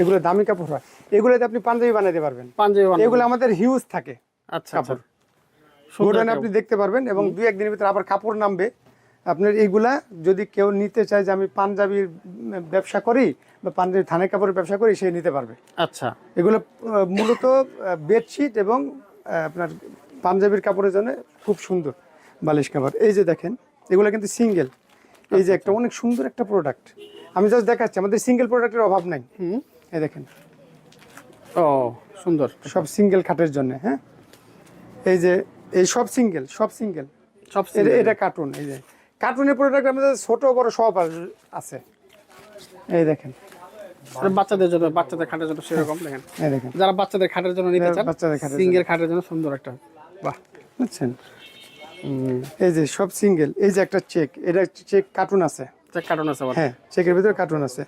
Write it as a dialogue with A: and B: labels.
A: এগুলো দামি কাপড় হয়, এগুলোতে আপনি পাঞ্জাবি বানাইতে পারবেন। এগুলো আমাদের হিউজ থাকে।
B: আচ্ছা
A: কাপড় গোডাউনে আপনি দেখতে পারবেন, এবং 2-1 দিনের ভিতরে আবার কাপড় নামবে আপনার। এইগুলা যদি কেউ নিতে চায় যে আমি পাঞ্জাবির ব্যবসা করি বা পাঞ্জাবি থানের কাপড়ের ব্যবসা করি, সে নিতে পারবে।
B: আচ্ছা,
A: এগুলো মূলত বেডশিট এবং আপনার পাঞ্জাবির কাপড়ের জন্য খুব সুন্দর বালিশ কাভার। এই যে দেখেন, এগুলো কিন্তু সিঙ্গেল। এই যে একটা অনেক সুন্দর একটা প্রোডাক্ট, আমি জাস্ট দেখাচ্ছি, আমাদের সিঙ্গেল প্রোডাক্টের অভাব নাই। এই দেখেন,
B: ও সুন্দর,
A: সব সিঙ্গেল খাটের জন্য। হ্যাঁ, এই যে এই সব সিঙ্গেল, সব সিঙ্গেল,
B: সব
A: এটা কার্টুন। এই যে কার্টুনের প্রোডাক্ট আমাদের ছোট বড় সব আছে। এই দেখেন,
B: বাচ্চাদের জন্য, বাচ্চাদের খাটের জন্য সেরকম দেখেন।
A: এই দেখেন,
B: যারা বাচ্চাদের খাটের জন্য নিতে চান,
A: বাচ্চাদের খাটের
B: সিঙ্গেল খাটের জন্য সুন্দর একটা, বাহ,
A: বুঝছেন। এই যে সব সিঙ্গেল। এই যে একটা চেক, এটা চেক কার্টুন আছে।
B: চেক কার্টুন আছে,
A: হ্যাঁ, চেকের ভিতরে কার্টুন আছে।